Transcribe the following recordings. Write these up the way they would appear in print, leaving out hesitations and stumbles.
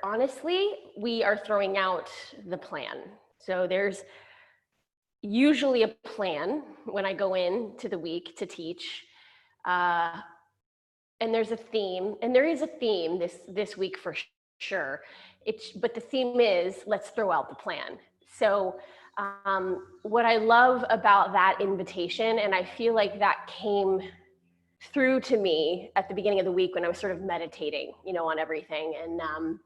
honestly, we are throwing out the plan. So there's usually a plan when I go into the week to teach. And there's a theme, and there is a theme this week for sure. But the theme is, let's throw out the plan. So what I love about that invitation, and I feel like that came through to me at the beginning of the week when I was sort of meditating, on everything. And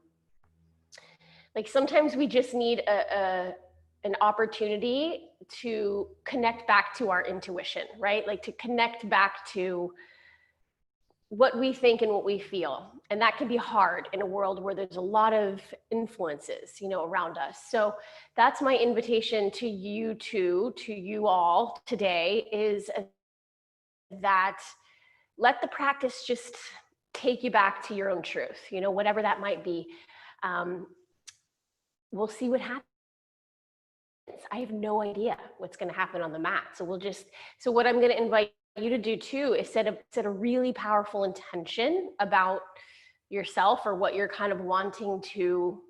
like sometimes we just need an opportunity to connect back to our intuition, right? Like to connect back to what we think and what we feel. And that can be hard in a world where there's a lot of influences, around us. So that's my invitation to you to you all today, is that let the practice just take you back to your own truth, whatever that might be. We'll see what happens. I have no idea what's going to happen on the mat. So what I'm going to invite you to do too is set a really powerful intention about yourself or what you're kind of wanting to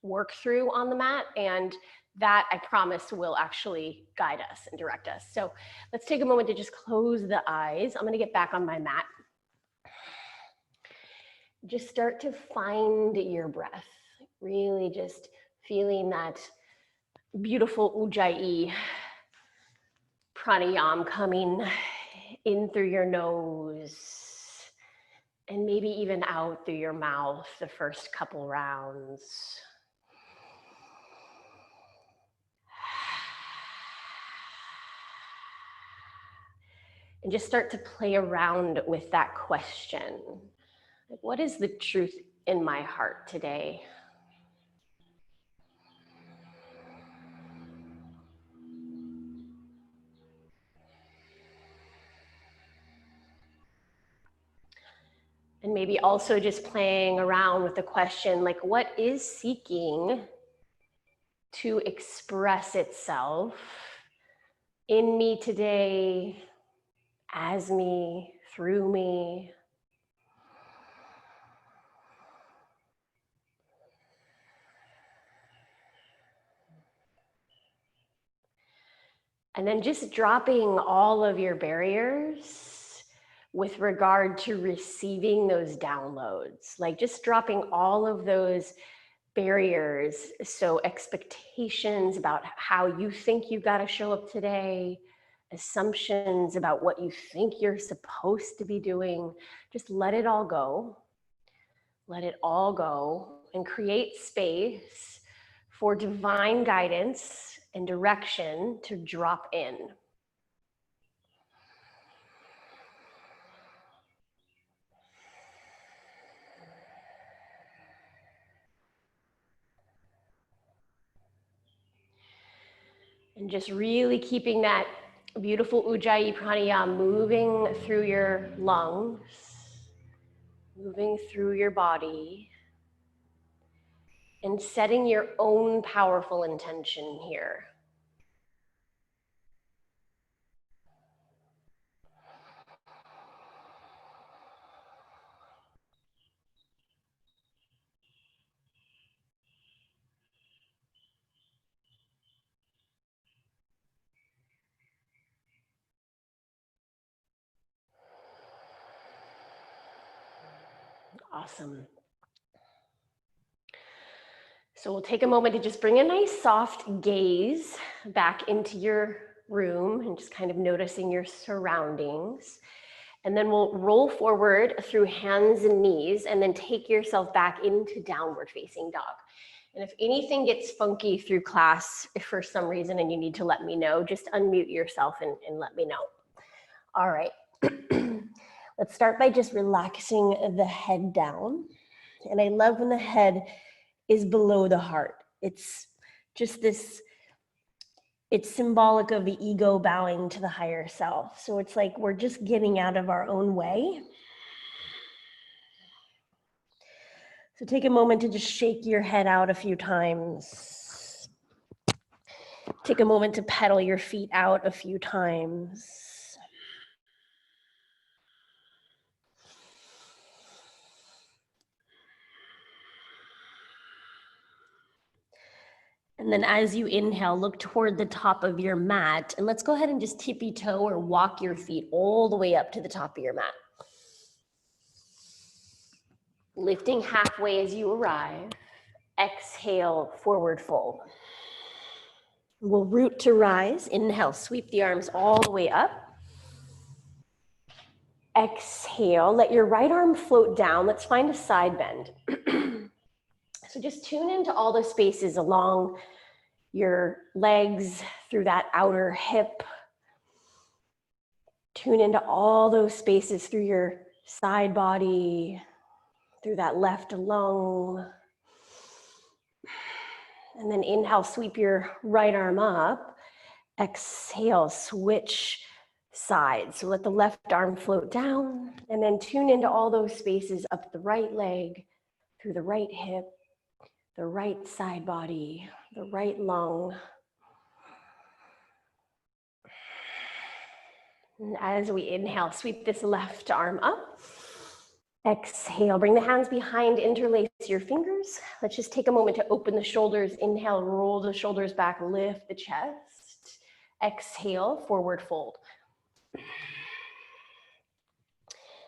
work through on the mat, and that I promise will actually guide us and direct us. So let's take a moment to just close the eyes. I'm going to get back on my mat. Just start to find your breath, really just feeling that beautiful Ujjayi pranayama coming in through your nose and maybe even out through your mouth the first couple rounds. And just start to play around with that question. Like, what is the truth in my heart today? And maybe also just playing around with the question, like, what is seeking to express itself in me today, as me, through me? And then just dropping all of your barriers with regard to receiving those downloads, like just dropping all of those barriers. So expectations about how you think you've got to show up today, assumptions about what you think you're supposed to be doing, just let it all go. Let it all go and create space for divine guidance and direction to drop in. And just really keeping that beautiful Ujjayi pranayama moving through your lungs, moving through your body, and setting your own powerful intention here. Awesome. So we'll take a moment to just bring a nice soft gaze back into your room and just kind of noticing your surroundings. And then we'll roll forward through hands and knees and then take yourself back into downward facing dog. And if anything gets funky through class, if for some reason and you need to let me know, just unmute yourself and let me know. All right. Let's start by just relaxing the head down. And I love when the head is below the heart. It's just this, it's symbolic of the ego bowing to the higher self. So it's like we're just getting out of our own way. So take a moment to just shake your head out a few times. Take a moment to pedal your feet out a few times. And then as you inhale, look toward the top of your mat. And let's go ahead and just tippy toe or walk your feet all the way up to the top of your mat. Lifting halfway as you arrive. Exhale, forward fold. We'll root to rise. Inhale, sweep the arms all the way up. Exhale, let your right arm float down. Let's find a side bend. So just tune into all the spaces along your legs, through that outer hip. Tune into all those spaces through your side body, through that left lung. And then inhale, sweep your right arm up. Exhale, switch sides. So let the left arm float down, and then tune into all those spaces up the right leg, through the right hip, the right side body, the right lung. And as we inhale, sweep this left arm up. Exhale, bring the hands behind, interlace your fingers. Let's just take a moment to open the shoulders. Inhale, roll the shoulders back, lift the chest. Exhale, forward fold.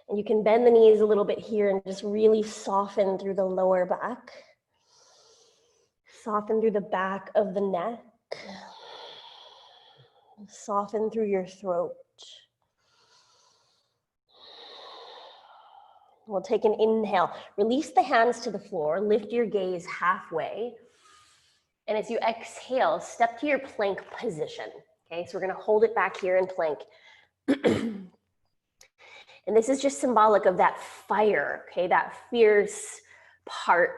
And you can bend the knees a little bit here and just really soften through the lower back. Soften through the back of the neck. Soften through your throat. We'll take an inhale. Release the hands to the floor. Lift your gaze halfway. And as you exhale, step to your plank position. Okay, so we're going to hold it back here in plank. And this is just symbolic of that fire, okay, that fierce part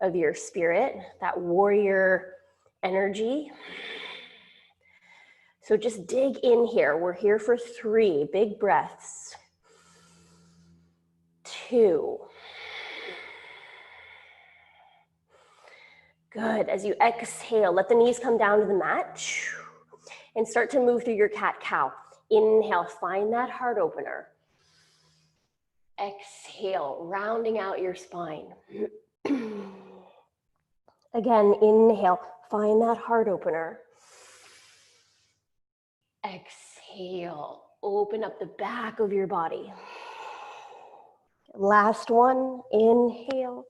of your spirit, that warrior energy. So just dig in here. We're here for 3 big breaths. 2. Good. As you exhale, let the knees come down to the mat and start to move through your cat-cow. Inhale, find that heart opener. Exhale, rounding out your spine. Again, inhale, find that heart opener. Exhale, open up the back of your body. Last one, inhale.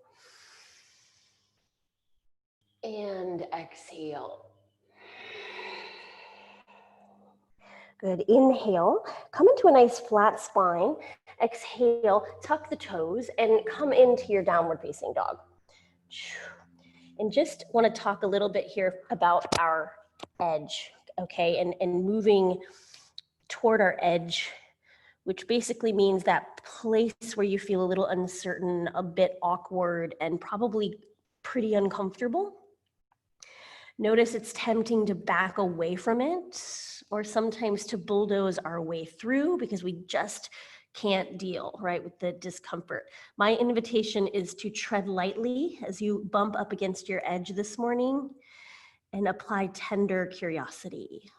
And exhale. Good, inhale, come into a nice flat spine. Exhale, tuck the toes and come into your downward facing dog. And just want to talk a little bit here about our edge, okay? And moving toward our edge, which basically means that place where you feel a little uncertain, a bit awkward, and probably pretty uncomfortable. Notice it's tempting to back away from it, or sometimes to bulldoze our way through because we just can't deal, right, with the discomfort. My invitation is to tread lightly as you bump up against your edge this morning and apply tender curiosity.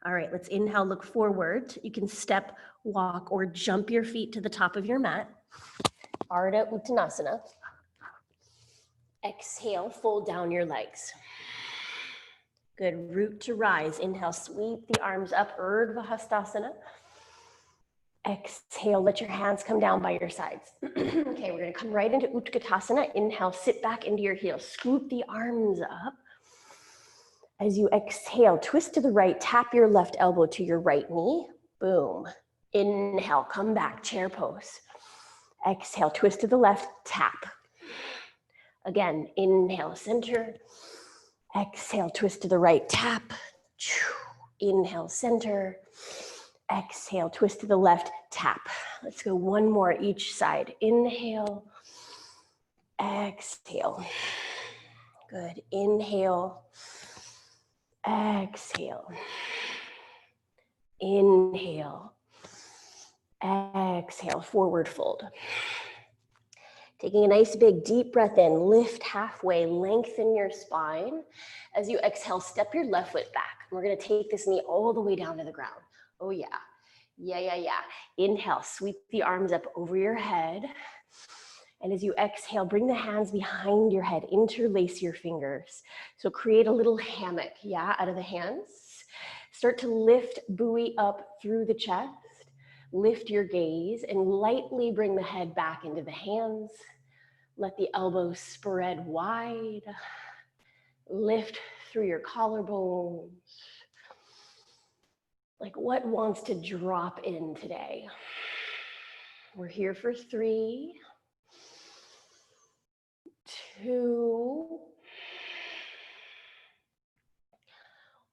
All right, let's inhale, look forward. You can step, walk, or jump your feet to the top of your mat. Ardha Uttanasana. Exhale, fold down your legs. Good, root to rise. Inhale, sweep the arms up, Vasisthasana. Exhale, let your hands come down by your sides. Okay, we're gonna come right into Utkatasana. Inhale, sit back into your heels. Scoop the arms up. As you exhale, twist to the right, tap your left elbow to your right knee. Boom. Inhale, come back, chair pose. Exhale, twist to the left, tap. Again, inhale, center. Exhale, twist to the right, tap. Inhale, center. Exhale, twist to the left, tap. Let's go one more each side. Inhale, exhale. Good, inhale, exhale. Inhale, exhale, forward fold. Taking a nice big deep breath in, lift halfway, lengthen your spine. As you exhale, step your left foot back. We're gonna take this knee all the way down to the ground. Oh yeah. Inhale, sweep the arms up over your head. And as you exhale, bring the hands behind your head, interlace your fingers. So create a little hammock, yeah, out of the hands. Start to lift, buoy up through the chest. Lift your gaze and lightly bring the head back into the hands. Let the elbows spread wide. Lift through your collarbones. Like what wants to drop in today? We're here for 3, 2,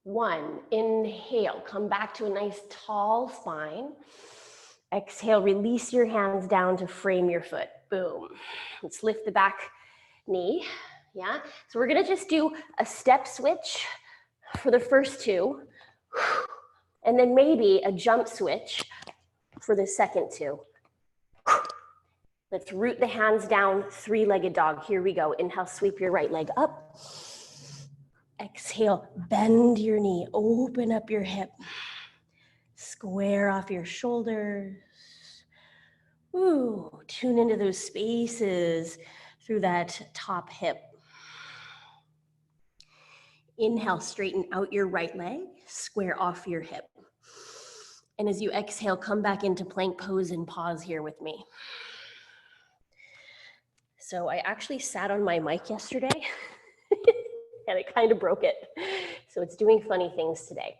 1. Inhale, come back to a nice tall spine. Exhale, release your hands down to frame your foot. Boom. Let's lift the back knee. Yeah. So we're gonna just do a step switch for the first 2, and then maybe a jump switch for the second 2. Let's root the hands down, 3-legged dog. Here we go. Inhale, sweep your right leg up. Exhale, bend your knee, open up your hip. Square off your shoulders. Ooh, tune into those spaces through that top hip. Inhale, straighten out your right leg, square off your hip. And as you exhale, come back into plank pose and pause here with me. So I actually sat on my mic yesterday and it kind of broke it. So it's doing funny things today.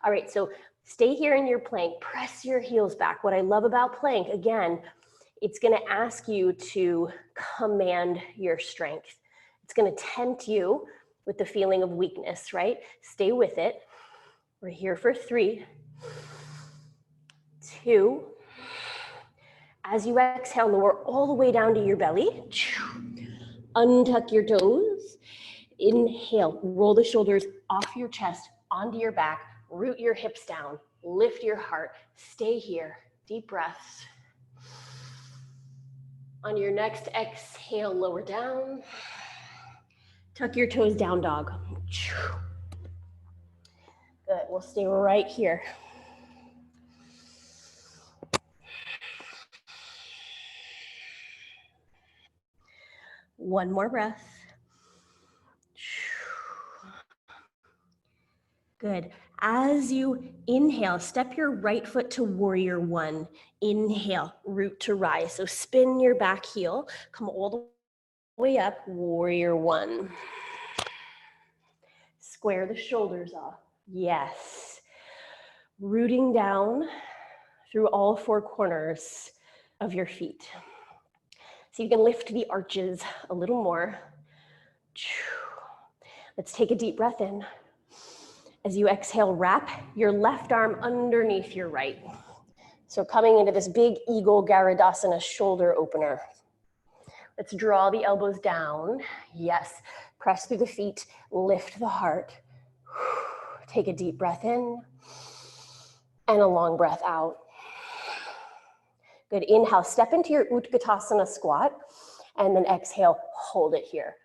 All right, so stay here in your plank, press your heels back. What I love about plank, again, it's gonna ask you to command your strength. It's gonna tempt you with the feeling of weakness, right? Stay with it. We're here for 3, 2. As you exhale, lower all the way down to your belly. Untuck your toes. Inhale, roll the shoulders off your chest, onto your back, root your hips down, lift your heart, stay here, deep breaths. On your next exhale, lower down. Tuck your toes down, dog. Good, we'll stay right here. One more breath. Good. As you inhale, step your right foot to warrior 1. Inhale, root to rise. So spin your back heel, come all the way up, warrior 1. Square the shoulders off. Yes. Rooting down through all 4 corners of your feet. So you can lift the arches a little more. Let's take a deep breath in. As you exhale, wrap your left arm underneath your right. So coming into this big eagle Garudasana shoulder opener. Let's draw the elbows down. Yes, press through the feet, lift the heart. Take a deep breath in and a long breath out. Good, inhale, step into your Utkatasana Squat, and then exhale, hold it here.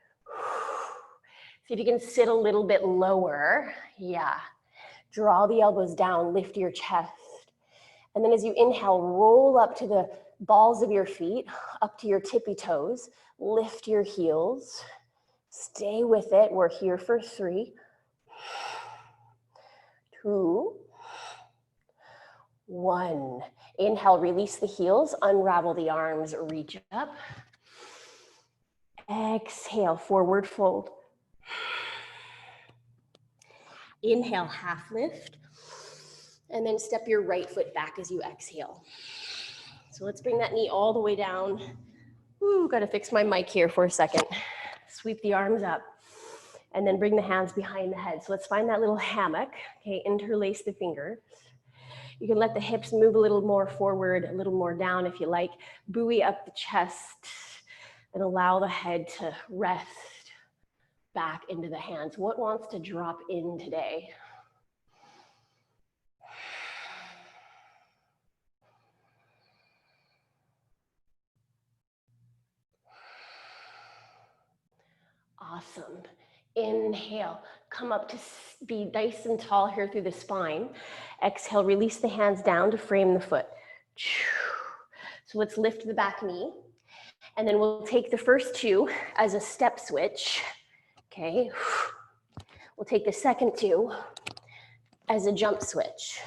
See if you can sit a little bit lower. Yeah. Draw the elbows down, lift your chest. And then as you inhale, roll up to the balls of your feet, up to your tippy toes. Lift your heels. Stay with it. We're here for 3, 2, 1. Inhale, release the heels, unravel the arms, reach up. Exhale, forward fold. Inhale, half lift. And then step your right foot back as you exhale. So let's bring that knee all the way down. Ooh, gotta fix my mic here for a second. Sweep the arms up. And then bring the hands behind the head. So let's find that little hammock. Okay, interlace the fingers. You can let the hips move a little more forward, a little more down if you like. Buoy up the chest and allow the head to rest back into the hands. What wants to drop in today? Awesome. Inhale, come up to be nice and tall here through the spine. Exhale, release the hands down to frame the foot. So let's lift the back knee. And then we'll take the first two as a step switch, okay? We'll take the second two as a jump switch.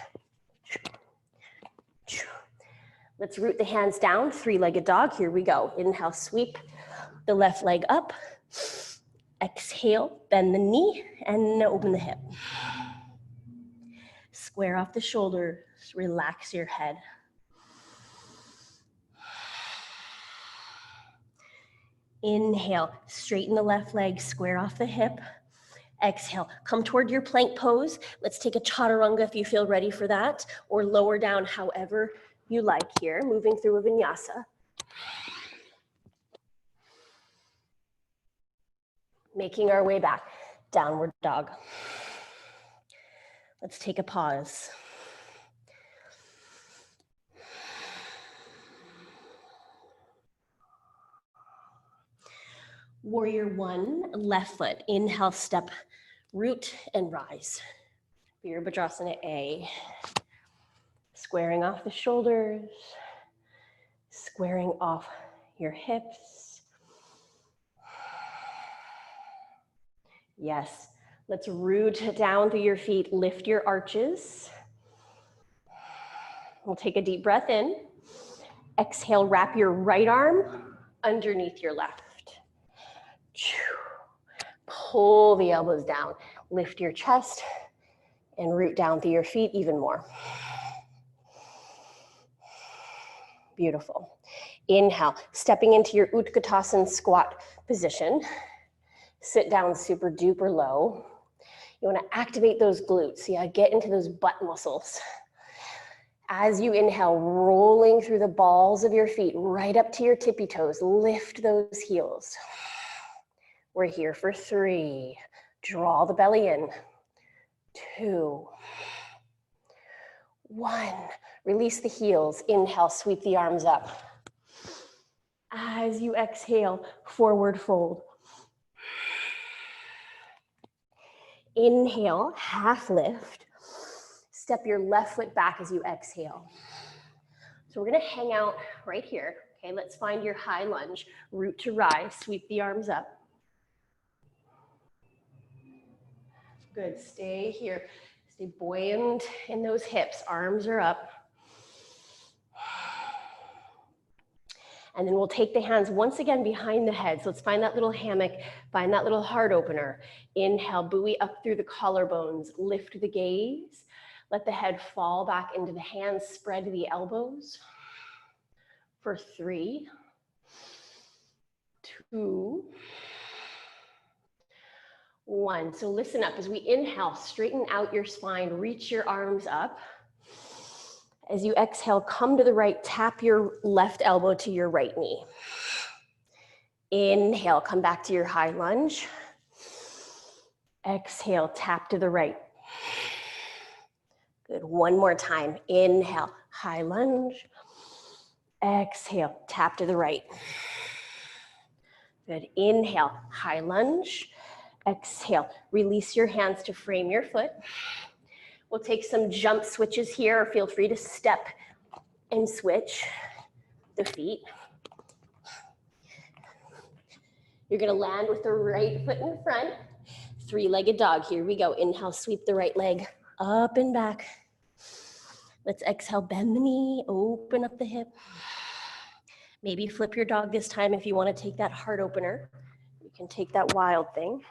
Let's root the hands down, three-legged dog. Here we go. Inhale, sweep the left leg up. Exhale, bend the knee and open the hip. Square off the shoulders, relax your head. Inhale, straighten the left leg, square off the hip. Exhale, come toward your plank pose. Let's take a chaturanga if you feel ready for that, or lower down however you like here, moving through a vinyasa. Making our way back, downward dog. Let's take a pause. Warrior one, left foot. Inhale, step, root and rise. Virabhadrasana A. Squaring off the shoulders, squaring off your hips. Yes, let's root down through your feet, lift your arches. We'll take a deep breath in. Exhale, wrap your right arm underneath your left. Pull the elbows down, lift your chest, and root down through your feet even more. Beautiful. Inhale, stepping into your Utkatasana Squat position. Sit down super duper low. You want to activate those glutes. Yeah, get into those butt muscles. As you inhale, rolling through the balls of your feet right up to your tippy toes. Lift those heels. We're here for 3. Draw the belly in. 2. 1. Release the heels. Inhale, sweep the arms up. As you exhale, forward fold. Inhale, half lift. Step your left foot back as you exhale. So we're gonna hang out right here. Okay, let's find your high lunge. Root to rise, sweep the arms up. Good, stay here. Stay buoyant in those hips, arms are up. And then we'll take the hands once again behind the head. So let's find that little hammock, find that little heart opener. Inhale, buoy up through the collarbones, lift the gaze. Let the head fall back into the hands, spread the elbows. For 3, 2, 1. So listen up. As we inhale, straighten out your spine, reach your arms up. As you exhale, come to the right, tap your left elbow to your right knee. Inhale, come back to your high lunge. Exhale, tap to the right. Good, one more time. Inhale, high lunge. Exhale, tap to the right. Good, inhale, high lunge. Exhale, release your hands to frame your foot. We'll take some jump switches here. Feel free to step and switch the feet. You're gonna land with the right foot in front. 3-legged dog, here we go. Inhale, sweep the right leg up and back. Let's exhale, bend the knee, open up the hip. Maybe flip your dog this time if you wanna take that heart opener. You can take that wild thing.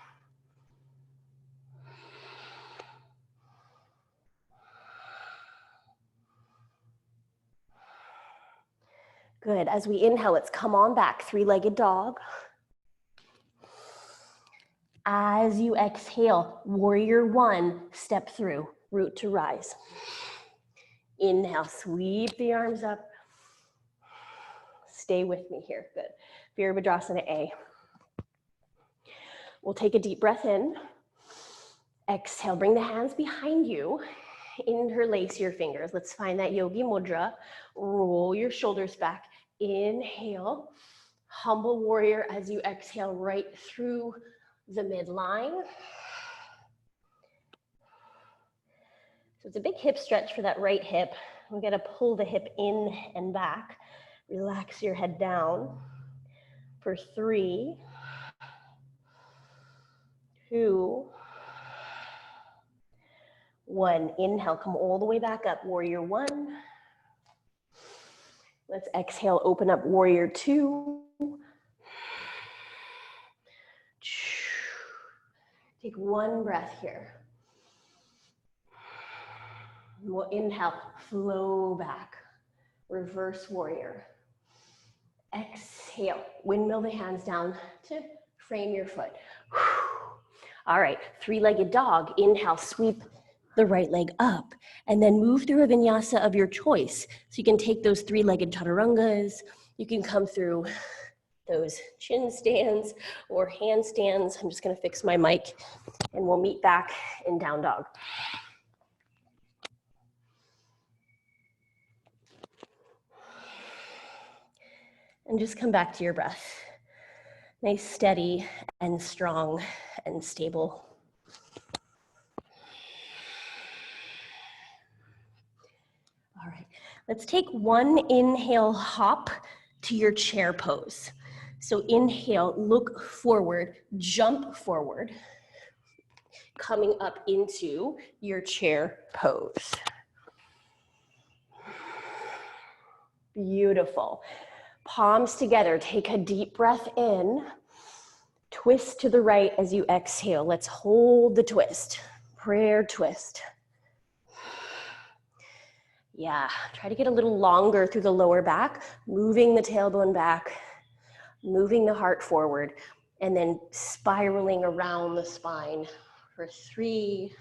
Good, as we inhale, let's come on back, 3-legged dog. As you exhale, warrior 1, step through, root to rise. Inhale, sweep the arms up. Stay with me here, good. Virabhadrasana A. We'll take a deep breath in. Exhale, bring the hands behind you. Interlace your fingers. Let's find that yogi mudra. Roll your shoulders back. Inhale, humble warrior as you exhale right through the midline. So it's a big hip stretch for that right hip. We're gonna pull the hip in and back. Relax your head down. For 3, 2, 1. Inhale, come all the way back up, warrior 1. Let's exhale, open up warrior 2. Take one breath here. We'll inhale, flow back, reverse warrior. Exhale, windmill the hands down to frame your foot. All right, 3-legged dog. Inhale, sweep the right leg up, and then move through a vinyasa of your choice. So you can take those 3-legged chaturangas, you can come through those chin stands or handstands. I'm just gonna fix my mic, and we'll meet back in down dog. And just come back to your breath. Nice, steady, and strong, and stable. All right, let's take one inhale, hop to your chair pose. So inhale, look forward, jump forward, coming up into your chair pose. Beautiful. Palms together, take a deep breath in, twist to the right as you exhale. Let's hold the twist, prayer twist. Yeah, try to get a little longer through the lower back, moving the tailbone back, moving the heart forward, and then spiraling around the spine for 3,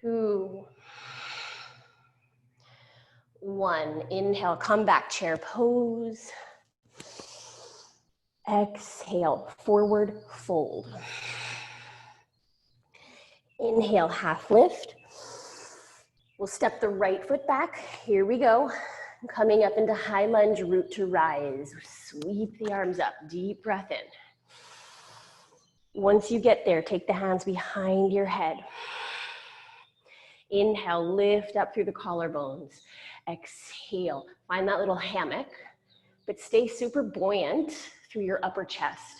2, 1. Inhale, come back, chair pose. Exhale, forward fold. Inhale, half lift. We'll step the right foot back. Here we go. Coming up into high lunge, root to rise. Sweep the arms up, deep breath in. Once you get there, take the hands behind your head. Inhale, lift up through the collarbones. Exhale, find that little hammock, but stay super buoyant through your upper chest.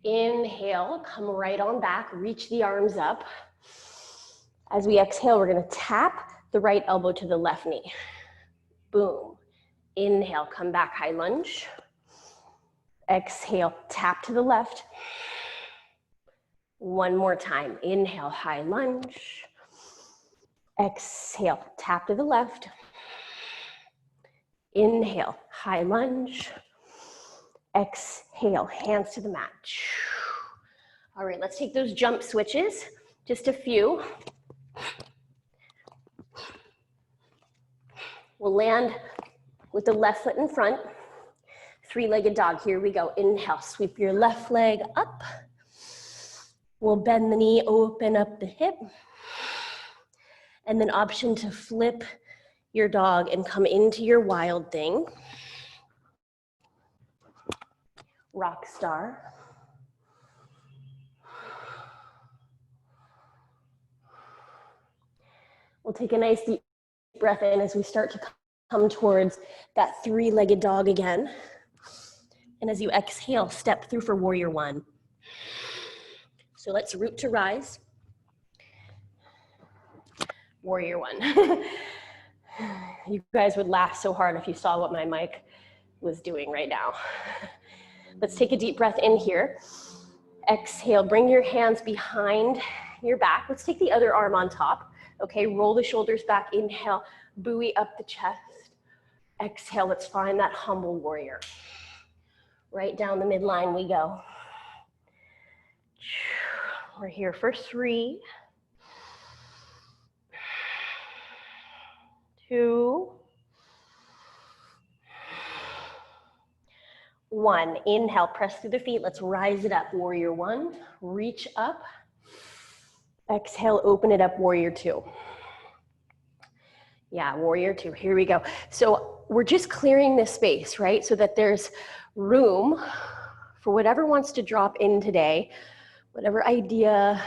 Inhale, come right on back, reach the arms up. As we exhale, we're gonna tap the right elbow to the left knee. Boom. Inhale, come back, high lunge. Exhale, tap to the left. One more time. Inhale, high lunge. Exhale, tap to the left. Inhale, high lunge. Exhale, hands to the mat. All right, let's take those jump switches, just a few. We'll land with the left foot in front. 3-legged dog, here we go. Inhale, sweep your left leg up. We'll bend the knee, open up the hip. And then option to flip your dog and come into your wild thing. Rock star. We'll take a nice deep breath in as we start to come towards that 3-legged dog again. And as you exhale, step through for warrior 1. So let's root to rise. Warrior 1. You guys would laugh so hard if you saw what my mic was doing right now. Let's take a deep breath in here. Exhale, bring your hands behind your back. Let's take the other arm on top. Okay, roll the shoulders back. Inhale, buoy up the chest. Exhale, let's find that humble warrior. Right down the midline we go. We're here for 3, 2, 1. Inhale, press through the feet. Let's rise it up. Warrior 1, reach up. Exhale, open it up, warrior 2. Yeah, warrior 2, here we go. So we're just clearing this space, right? So that there's room for whatever wants to drop in today, whatever idea,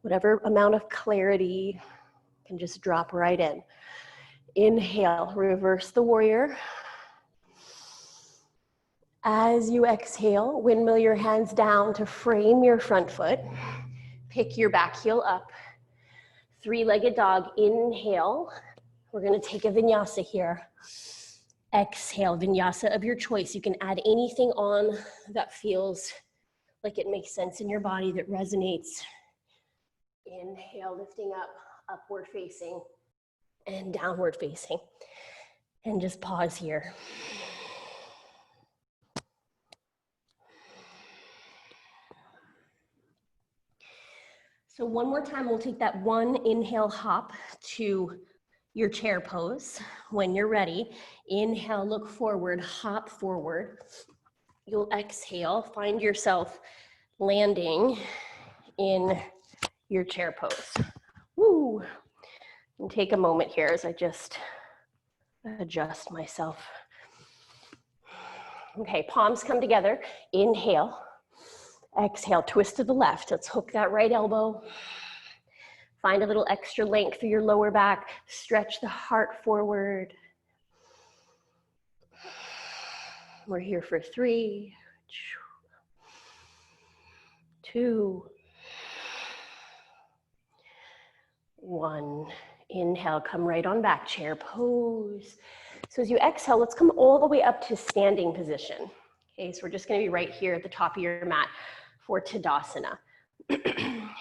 Whatever amount of clarity can just drop right in. Inhale, reverse the warrior. As you exhale, windmill your hands down to frame your front foot. Pick your back heel up. Three-legged dog, inhale. We're gonna take a vinyasa here. Exhale, vinyasa of your choice. You can add anything on that feels like it makes sense in your body, that resonates. Inhale, lifting up, upward facing and downward facing. And just pause here. So one more time, we'll take that one inhale hop to your chair pose. When you're ready, inhale, look forward, hop forward. You'll exhale, find yourself landing in your chair pose. Woo! And take a moment here as I just adjust myself. Okay, palms come together. Inhale. Exhale, twist to the left. Let's hook that right elbow. Find a little extra length through your lower back. Stretch the heart forward. We're here for 3, 2, 1. Inhale, come right on back, chair pose. So as you exhale, let's come all the way up to standing position. Okay, so we're just gonna be right here at the top of your mat for Tadasana.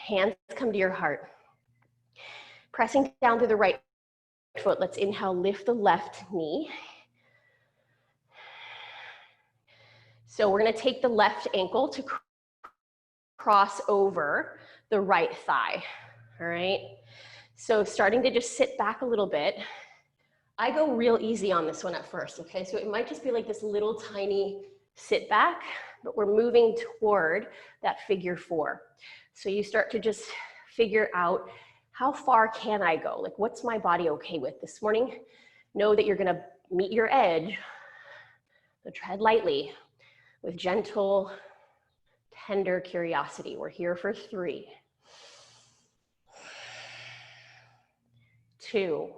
Hands come to your heart. Pressing down through the right foot, let's inhale, lift the left knee. So we're gonna take the left ankle to cross over the right thigh, all right? So starting to just sit back a little bit. I go real easy on this one at first, okay? So it might just be like this little tiny sit back, but we're moving toward that figure 4. So you start to just figure out, how far can I go? Like, what's my body okay with this morning? Know that you're gonna meet your edge, so tread lightly with gentle, tender curiosity. We're here for 3, 2,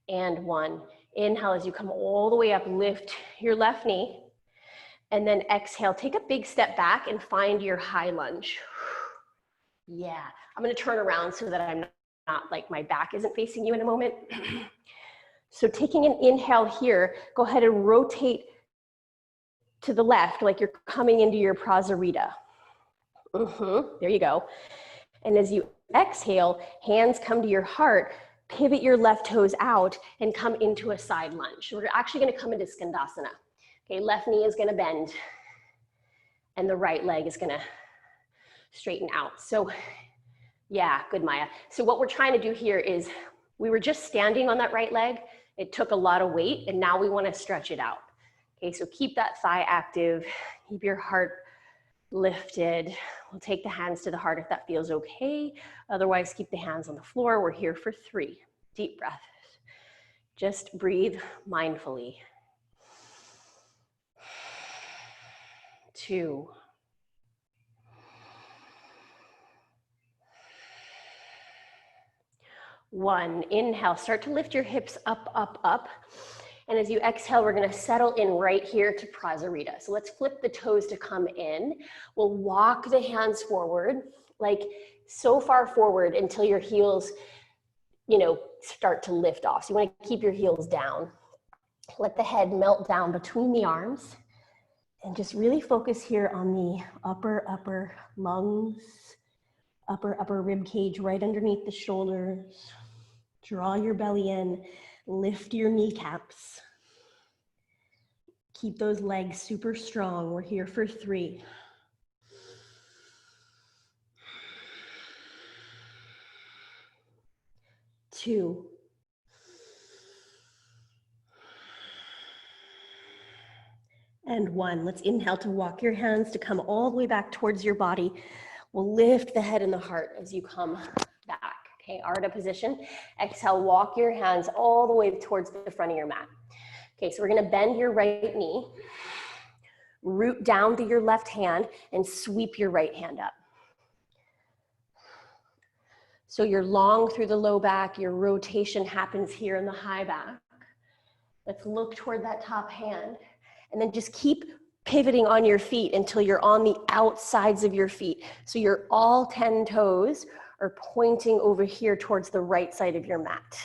and 1. Inhale as you come all the way up, lift your left knee, and then exhale, take a big step back and find your high lunge. Yeah, I'm gonna turn around so that I'm not like my back isn't facing you in a moment. So taking an inhale here, go ahead and rotate to the left like you're coming into your Prasarita. There you go. And as you exhale, hands come to your heart, pivot your left toes out and come into a side lunge. We're actually gonna come into Skandasana. Okay, left knee is gonna bend and the right leg is gonna straighten out. So yeah, good Maya. So what we're trying to do here is, we were just standing on that right leg. It took a lot of weight and now we wanna stretch it out. Okay, so keep that thigh active, keep your heart lifted. We'll take the hands to the heart if that feels okay. Otherwise, keep the hands on the floor. We're here for 3. Deep breath. Just breathe mindfully. 2. 1. Inhale, start to lift your hips up, up, up. And as you exhale, we're gonna settle in right here to Prasarita. So let's flip the toes to come in. We'll walk the hands forward, like so far forward until your heels, start to lift off. So you wanna keep your heels down. Let the head melt down between the arms. And just really focus here on the upper lungs, upper rib cage right underneath the shoulders. Draw your belly in, lift your kneecaps. Keep those legs super strong. We're here for 3. 2. And 1. Let's inhale to walk your hands to come all the way back towards your body. We'll lift the head and the heart as you come back. Okay, Ardha position. Exhale, walk your hands all the way towards the front of your mat. Okay, so we're gonna bend your right knee. Root down through your left hand and sweep your right hand up. So you're long through the low back, your rotation happens here in the high back. Let's look toward that top hand, and then just keep pivoting on your feet until you're on the outsides of your feet. So your all 10 toes are pointing over here towards the right side of your mat.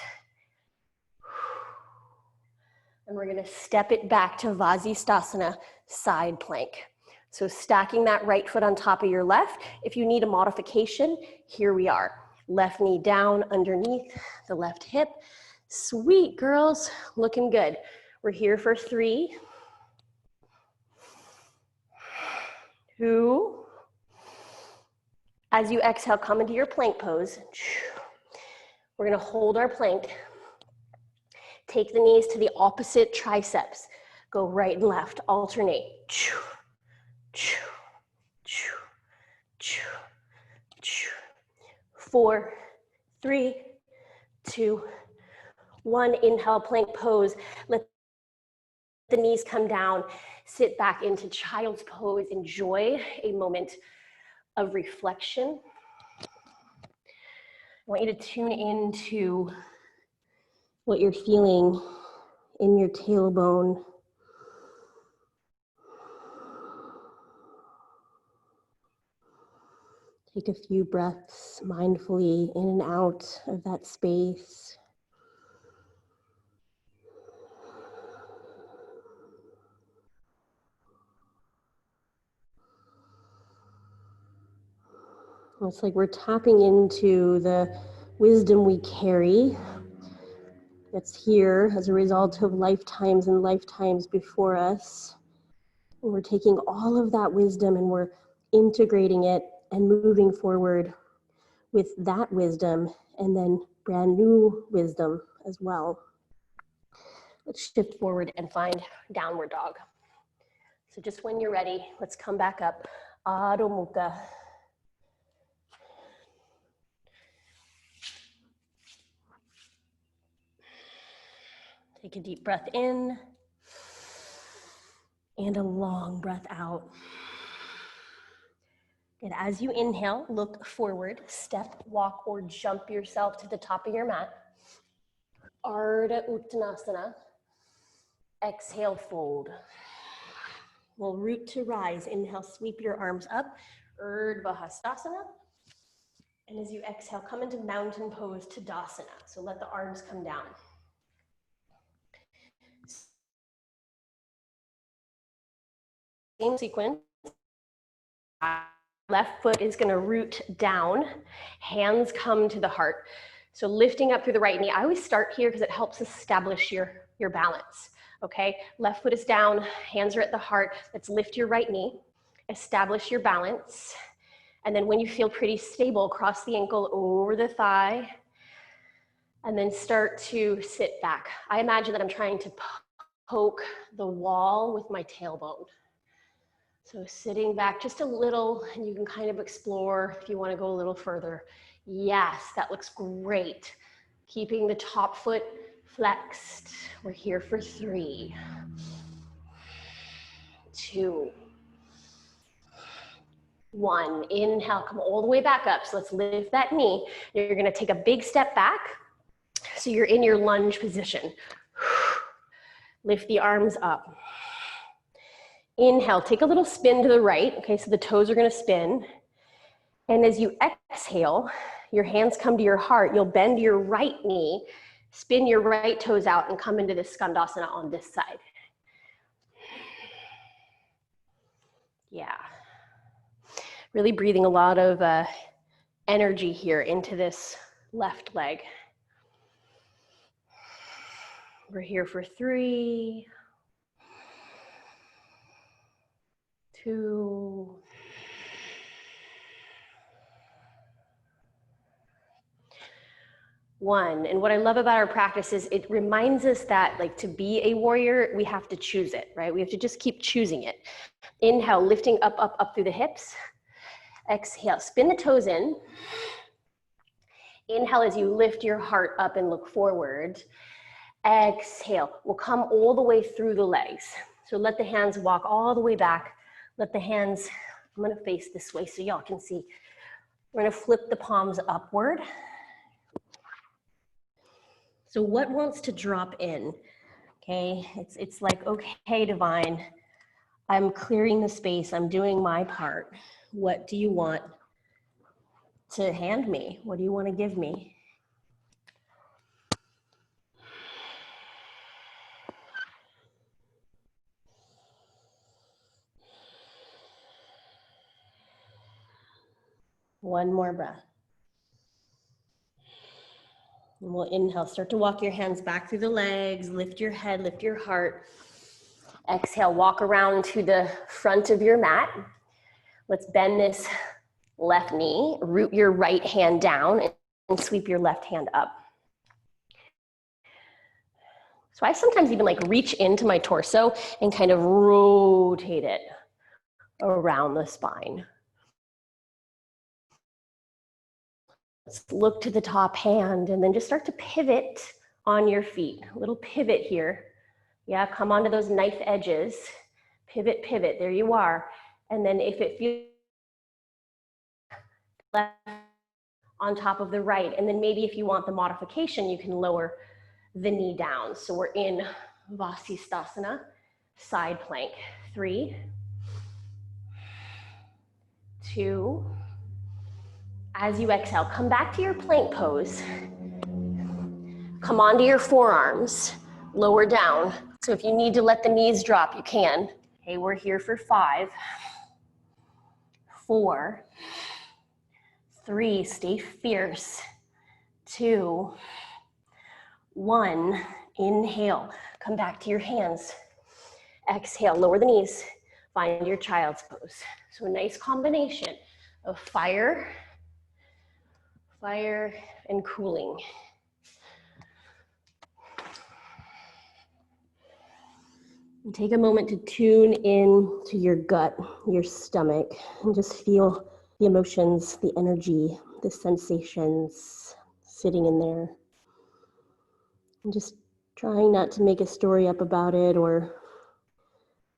And we're gonna step it back to Vasisthasana, side plank. So stacking that right foot on top of your left. If you need a modification, here we are. Left knee down underneath the left hip. Sweet, girls, looking good. We're here for 3, 2. As you exhale, come into your plank pose. We're gonna hold our plank. Take the knees to the opposite triceps. Go right and left, alternate. 4, 3, 2, 1. Inhale, plank pose. Let the knees come down. Sit back into child's pose. Enjoy a moment of reflection. I want you to tune into what you're feeling in your tailbone. Take a few breaths mindfully in and out of that space. It's like we're tapping into the wisdom we carry that's here as a result of lifetimes and lifetimes before us. And we're taking all of that wisdom and we're integrating it and moving forward with that wisdom and then brand new wisdom as well. Let's shift forward and find downward dog. So just when you're ready, let's come back up. Adho Mukha. Take a deep breath in and a long breath out. And as you inhale, look forward, step, walk, or jump yourself to the top of your mat. Ardha Uttanasana. Exhale, fold. We'll root to rise. Inhale, sweep your arms up. Urdhva Hastasana. And as you exhale, come into mountain pose, Tadasana. So let the arms come down. Same sequence. Left foot is going to root down. Hands come to the heart. So lifting up through the right knee. I always start here because it helps establish your balance. Okay, left foot is down, hands are at the heart. Let's lift your right knee, establish your balance. And then when you feel pretty stable, cross the ankle over the thigh. And then start to sit back. I imagine that I'm trying to poke the wall with my tailbone. So sitting back just a little, and you can kind of explore if you want to go a little further. Yes, that looks great. Keeping the top foot flexed. We're here for 3, 2, 1. Inhale, come all the way back up. So let's lift that knee. You're going to take a big step back. So you're in your lunge position. Lift the arms up. Inhale, take a little spin to the right. Okay, so the toes are going to spin. And as you exhale, your hands come to your heart. You'll bend your right knee, spin your right toes out, and come into this Skandasana on this side. Yeah. Really breathing a lot of energy here into this left leg. We're here for 3, 2, 1. And what I love about our practice is it reminds us that, like, to be a warrior, we have to choose it, right? We have to just keep choosing it. Inhale, lifting up, up, up through the hips. Exhale, spin the toes in. Inhale as you lift your heart up and look forward. Exhale, we'll come all the way through the legs. So let the hands walk all the way back. Let the hands, I'm gonna face this way so y'all can see. We're gonna flip the palms upward. So what wants to drop in? Okay, it's like, okay, divine, I'm clearing the space, I'm doing my part. What do you want to hand me? What do you want to give me? One more breath. And we'll inhale, start to walk your hands back through the legs, lift your head, lift your heart. Exhale, walk around to the front of your mat. Let's bend this left knee, root your right hand down and sweep your left hand up. So I sometimes even like reach into my torso and kind of rotate it around the spine. Let's look to the top hand and then just start to pivot on your feet. A little pivot here. Yeah, come onto those knife edges. Pivot, pivot, there you are. And then if it feels left on top of the right, and then maybe if you want the modification, you can lower the knee down. So we're in Vasisthasana, side plank. 3, 2. As you exhale, come back to your plank pose. Come onto your forearms, lower down. So if you need to let the knees drop, you can. Okay, we're here for 5, 4, 3, stay fierce. 2, 1, inhale, come back to your hands. Exhale, lower the knees, find your child's pose. So a nice combination of fire and cooling. And take a moment to tune in to your gut, your stomach, and just feel the emotions, the energy, the sensations sitting in there. And just trying not to make a story up about it or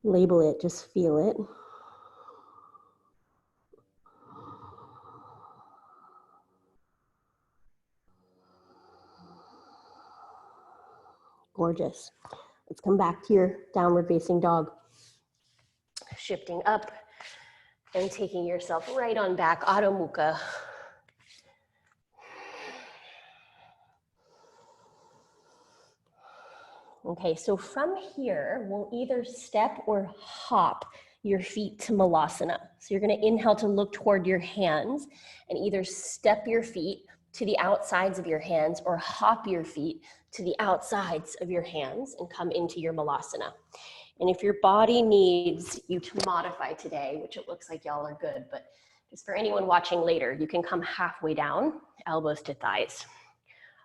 label it, just feel it. Gorgeous. Let's come back to your downward facing dog. Shifting up and taking yourself right on back, Adho Mukha. Okay, so from here, we'll either step or hop your feet to Malasana. So you're gonna inhale to look toward your hands and either step your feet to the outsides of your hands or hop your feet to the outsides of your hands and come into your Malasana. And if your body needs you to modify today, which it looks like y'all are good, but just for anyone watching later, you can come halfway down, elbows to thighs.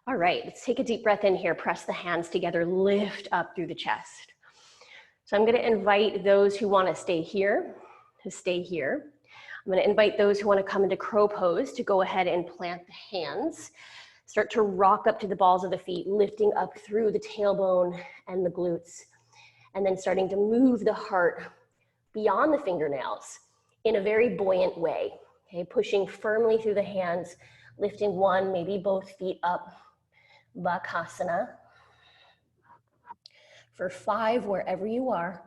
All right, let's take a deep breath in here. Press the hands together, lift up through the chest. So I'm gonna invite those who wanna stay here to stay here. I'm gonna invite those who wanna come into crow pose to go ahead and plant the hands. Start to rock up to the balls of the feet, lifting up through the tailbone and the glutes. And then starting to move the heart beyond the fingernails in a very buoyant way. Okay, pushing firmly through the hands, lifting one, maybe both feet up. Bakasana. For 5, wherever you are,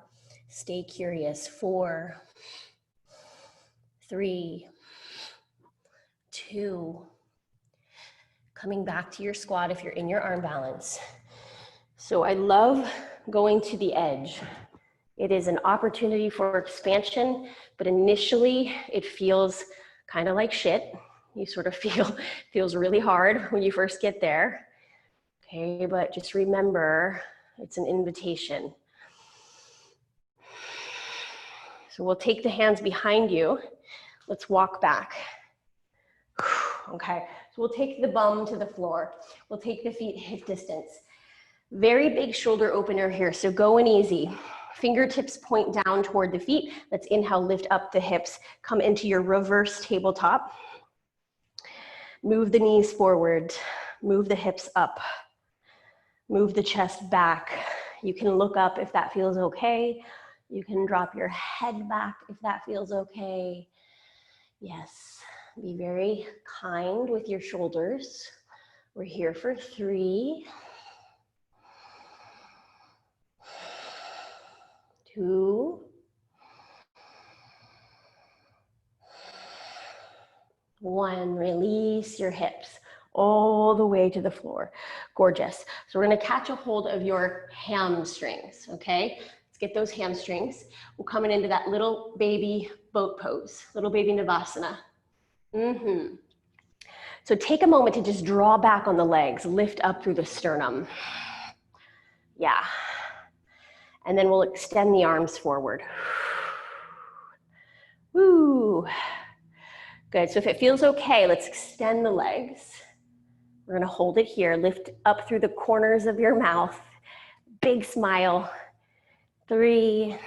stay curious. 4, 3, 2. Coming back to your squat if you're in your arm balance. So I love going to the edge. It is an opportunity for expansion, but initially it feels kind of like shit. You sort of feels really hard when you first get there. Okay, but just remember, it's an invitation. So we'll take the hands behind you. Let's walk back. Okay, so we'll take the bum to the floor. We'll take the feet hip distance. Very big shoulder opener here, so going easy. Fingertips point down toward the feet. Let's inhale, lift up the hips. Come into your reverse tabletop. Move the knees forward. Move the hips up. Move the chest back. You can look up if that feels okay. You can drop your head back if that feels okay. Yes, be very kind with your shoulders. We're here for 3, 2, 1. Release your hips all the way to the floor. Gorgeous. So we're gonna catch a hold of your hamstrings, okay? Let's get those hamstrings. We're coming into that little baby boat pose, little baby Navasana. So take a moment to just draw back on the legs, lift up through the sternum. Yeah. And then we'll extend the arms forward. Woo. Good, so if it feels okay, let's extend the legs. We're gonna hold it here, lift up through the corners of your mouth. Big smile. 3,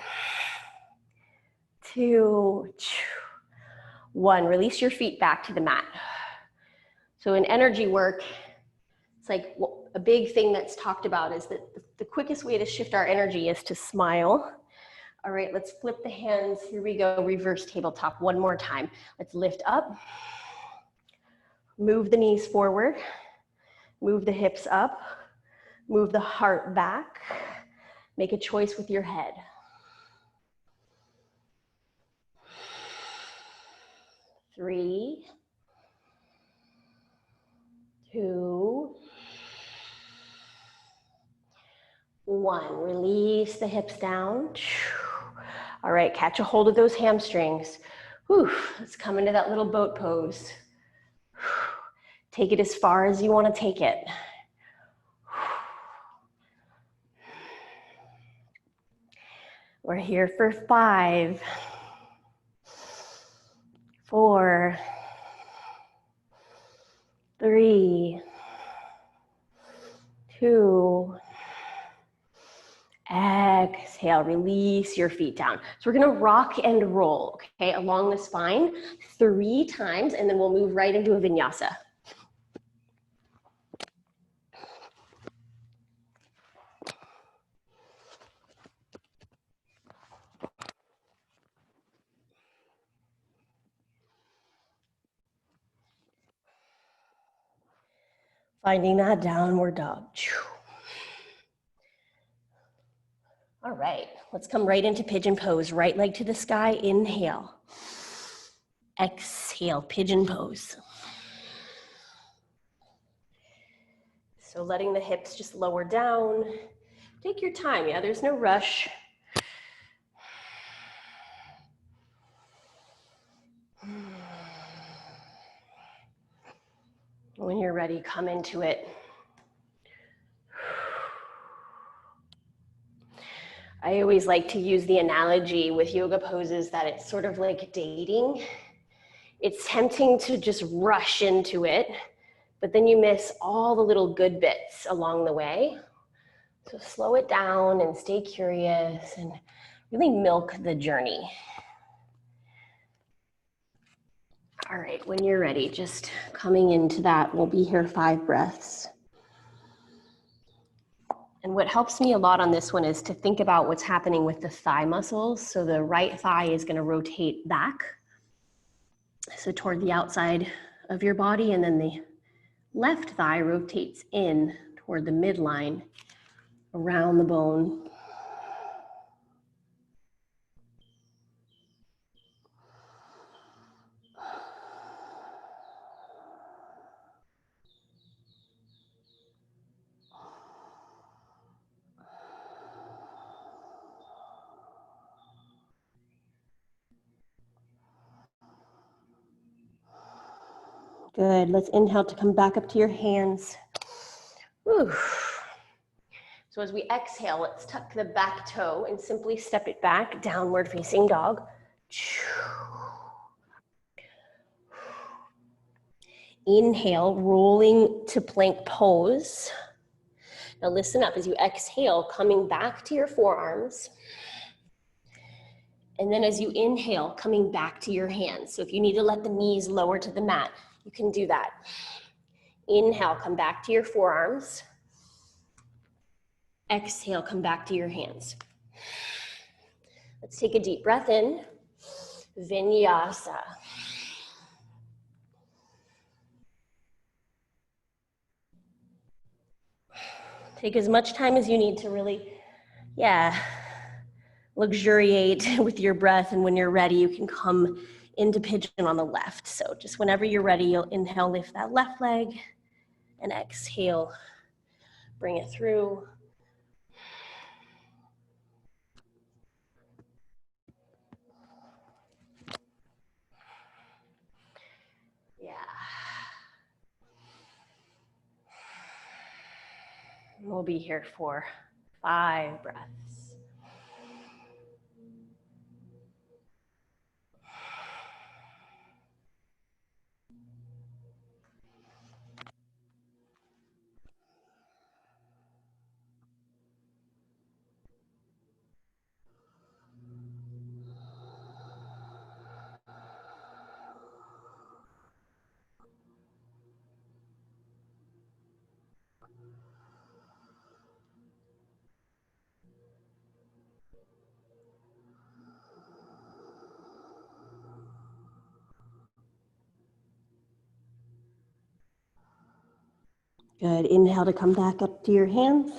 2, 1. Release your feet back to the mat. So in energy work, it's like a big thing that's talked about is that the quickest way to shift our energy is to smile. All right, let's flip the hands. Here we go, reverse tabletop one more time. Let's lift up, move the knees forward, move the hips up, move the heart back. Make a choice with your head. 3, 2, 1. Release the hips down. All right, catch a hold of those hamstrings. Whew, let's come into that little boat pose. Take it as far as you want to take it. We're here for 5, 4, 3, 2, exhale, release your feet down. So we're gonna rock and roll, okay, along the spine 3 times, and then we'll move right into a vinyasa. Finding that downward dog. All right, let's come right into pigeon pose. Right leg to the sky, inhale. Exhale, pigeon pose. So letting the hips just lower down. Take your time, yeah, there's no rush. When you're ready, come into it. I always like to use the analogy with yoga poses that it's sort of like dating. It's tempting to just rush into it, but then you miss all the little good bits along the way. So slow it down and stay curious and really milk the journey. All right, when you're ready, just coming into that, we'll be here 5 breaths. And what helps me a lot on this one is to think about what's happening with the thigh muscles. So the right thigh is going to rotate back, so toward the outside of your body, and then the left thigh rotates in toward the midline, around the bone. Good, let's inhale to come back up to your hands. Whew. So as we exhale, let's tuck the back toe and simply step it back, downward facing dog. Inhale, rolling to plank pose. Now listen up, as you exhale, coming back to your forearms. And then as you inhale, coming back to your hands. So if you need to let the knees lower to the mat, you can do that. Inhale, come back to your forearms. Exhale, come back to your hands. Let's take a deep breath in. Vinyasa. Take as much time as you need to really, luxuriate with your breath. And when you're ready, you can come into pigeon on the left. So just whenever you're ready, you'll inhale, lift that left leg, and exhale, bring it through. Yeah. We'll be here for 5 breaths. Good. Inhale to come back up to your hands.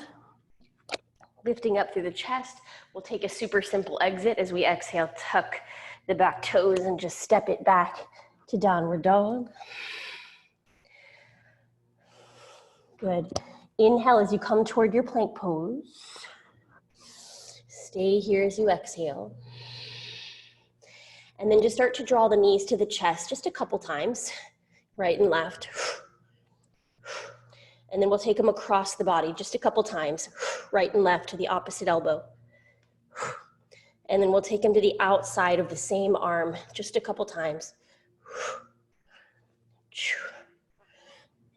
Lifting up through the chest. We'll take a super simple exit as we exhale, tuck the back toes and just step it back to downward dog. Good. Inhale as you come toward your plank pose. Stay here as you exhale. And then just start to draw the knees to the chest just a couple times, right and left. And then we'll take them across the body just a couple times, right and left to the opposite elbow. And then we'll take them to the outside of the same arm just a couple times.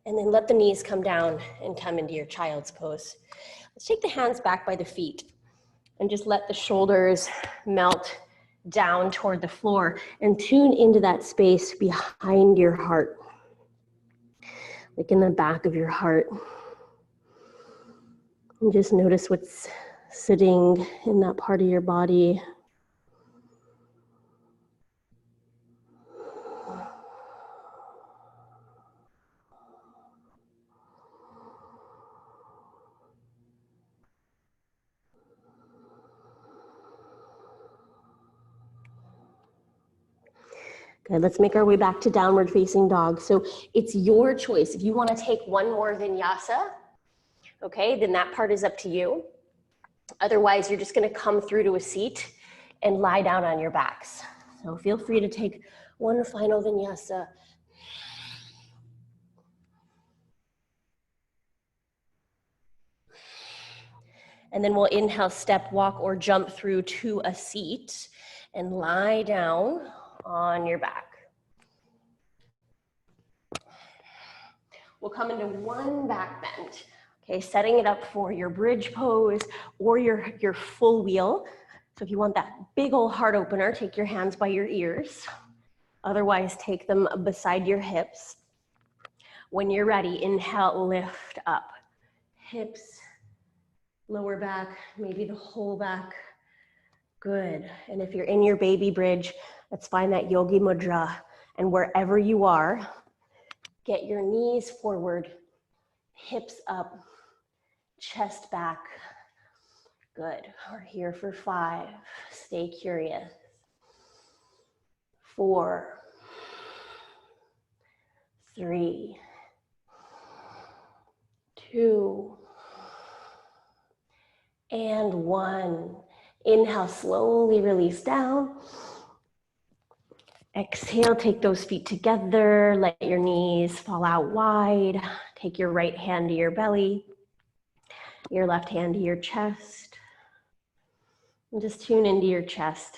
And then let the knees come down and come into your child's pose. Let's take the hands back by the feet and just let the shoulders melt down toward the floor and tune into that space behind your heart. Like in the back of your heart. And just notice what's sitting in that part of your body. Good, let's make our way back to downward facing dog. So it's your choice. If you want to take one more vinyasa, okay, then that part is up to you. Otherwise, you're just going to come through to a seat and lie down on your backs. So feel free to take one final vinyasa. And then we'll inhale, step, walk, or jump through to a seat and lie down on your back. We'll come into one back bend. Okay, setting it up for your bridge pose or your full wheel. So if you want that big old heart opener, take your hands by your ears. Otherwise, take them beside your hips. When you're ready, inhale, lift up. Hips, lower back, maybe the whole back. Good. And if you're in your baby bridge, let's find that yogi mudra. And wherever you are, get your knees forward, hips up, chest back. Good. We're here for 5. Stay curious. 4, 3, 2, and 1. Inhale, slowly release down. Exhale, take those feet together. Let your knees fall out wide. Take your right hand to your belly, your left hand to your chest. And just tune into your chest.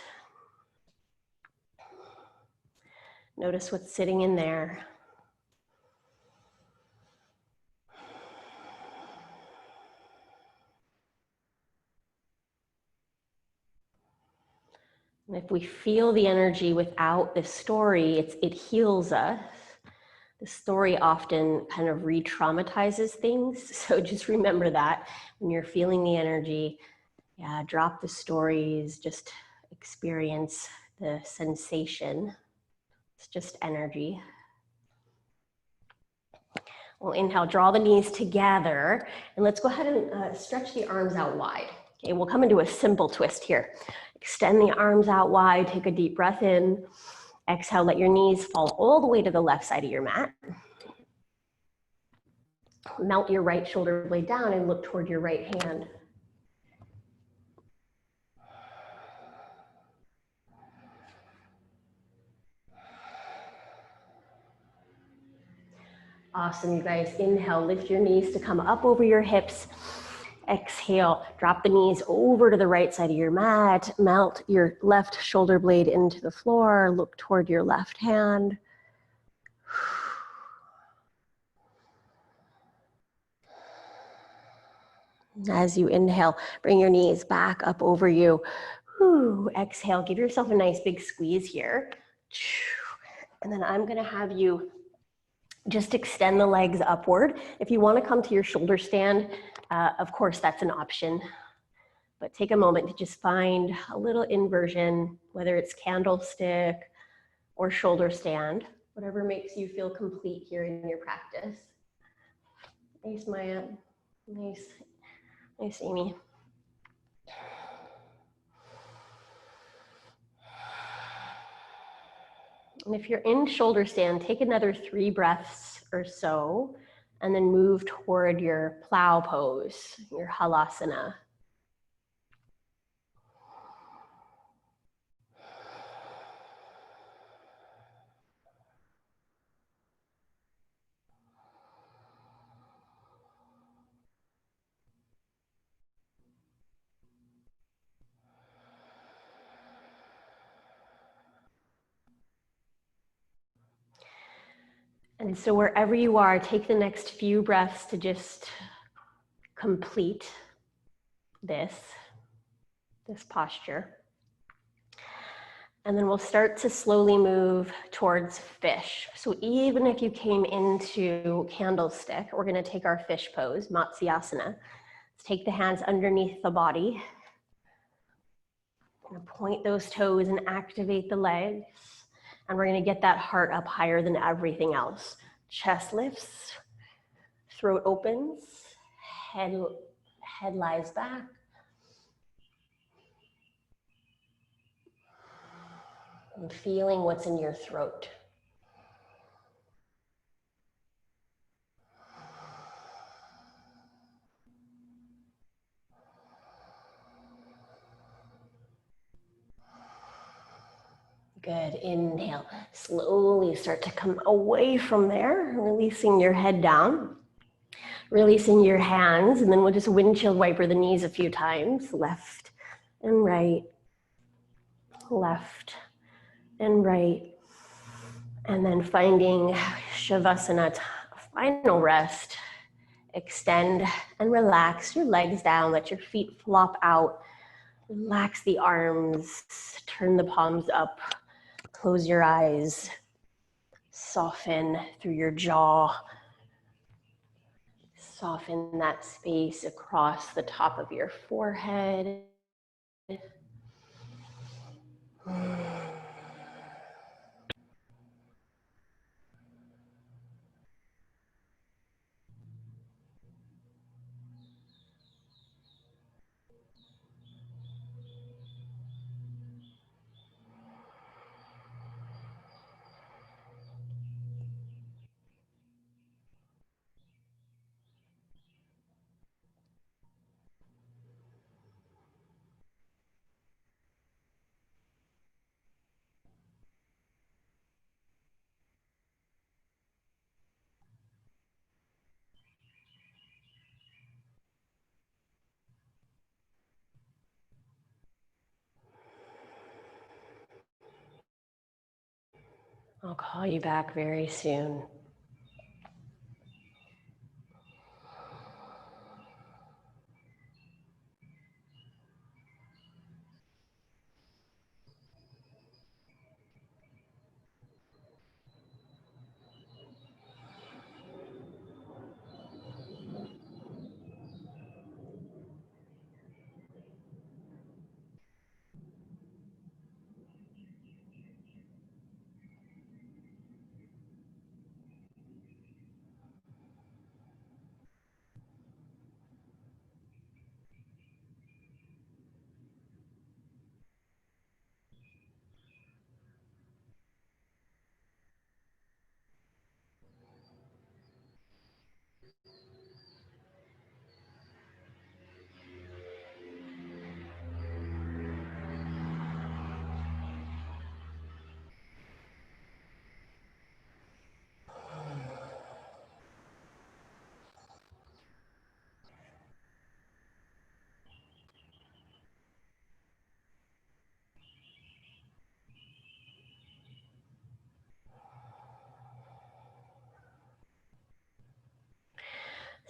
Notice what's sitting in there. And if we feel the energy without the story, it heals us. The story often kind of re-traumatizes things. So just remember that when you're feeling the energy, drop the stories, just experience the sensation. It's just energy. We'll inhale, draw the knees together, and let's go ahead and stretch the arms out wide. Okay, we'll come into a simple twist here. Extend the arms out wide, take a deep breath in. Exhale, let your knees fall all the way to the left side of your mat. Melt your right shoulder blade down and look toward your right hand. Awesome, you guys. Inhale, lift your knees to come up over your hips. Exhale, drop the knees over to the right side of your mat. Melt your left shoulder blade into the floor. Look toward your left hand. As you inhale, bring your knees back up over you. Exhale, give yourself a nice big squeeze here. And then I'm gonna have you just extend the legs upward. If you wanna come to your shoulder stand, of course that's an option. But take a moment to just find a little inversion, whether it's candlestick or shoulder stand, whatever makes you feel complete here in your practice. Nice, Maya. Nice. Nice, Amy. And if you're in shoulder stand, take another 3 breaths or so, and then move toward your plow pose, your halasana. And so wherever you are, take the next few breaths to just complete this posture. And then we'll start to slowly move towards fish. So even if you came into candlestick, we're gonna take our fish pose, Matsiasana. Let's take the hands underneath the body. We're gonna point those toes and activate the legs. And we're gonna get that heart up higher than everything else. Chest lifts, throat opens, head lies back. And feeling what's in your throat. Good, inhale. Slowly start to come away from there, releasing your head down, releasing your hands, and then we'll just windshield wiper the knees a few times, left and right, left and right. And then finding Shavasana, final rest. Extend and relax your legs down, let your feet flop out. Relax the arms, turn the palms up. Close your eyes, soften through your jaw, soften that space across the top of your forehead. I'll call you back very soon.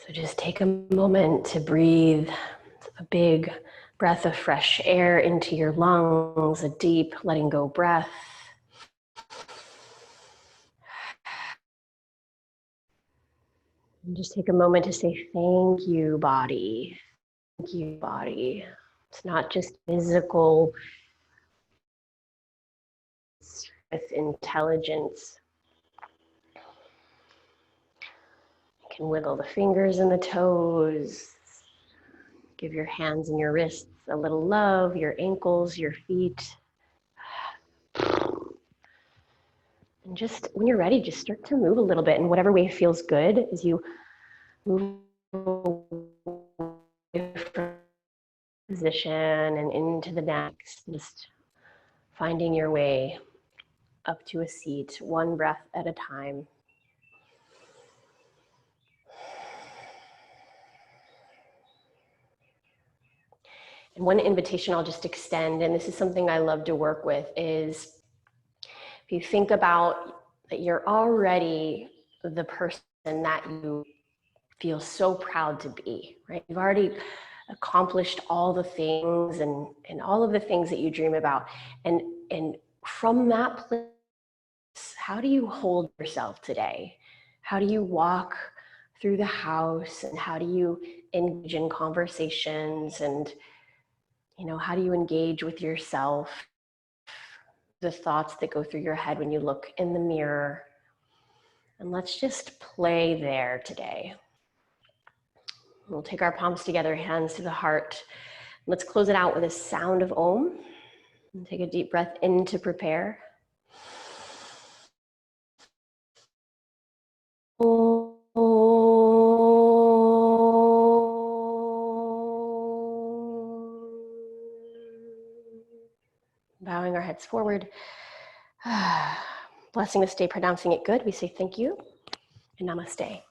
So just take a moment to breathe a big breath of fresh air into your lungs, a deep letting go breath. And just take a moment to say, thank you, body. Thank you, body. It's not just physical, it's with intelligence. You can wiggle the fingers and the toes. Give your hands and your wrists a little love, your ankles, your feet. And just when you're ready, just start to move a little bit in whatever way feels good as you move away from position and into the next. Just finding your way up to a seat, one breath at a time. And one invitation I'll just extend, and this is something I love to work with, is if you think about that you're already the person that you feel so proud to be, right? You've already accomplished all the things and all of the things that you dream about. And from that place, how do you hold yourself today? How do you walk through the house, and how do you engage in conversations, and how do you engage with yourself, the thoughts that go through your head when you look in the mirror? And let's just play there today. We'll take our palms together, hands to the heart. Let's close it out with a sound of Om. And take a deep breath in to prepare. Bowing our heads forward. Blessing us, stay pronouncing it good. We say thank you and namaste.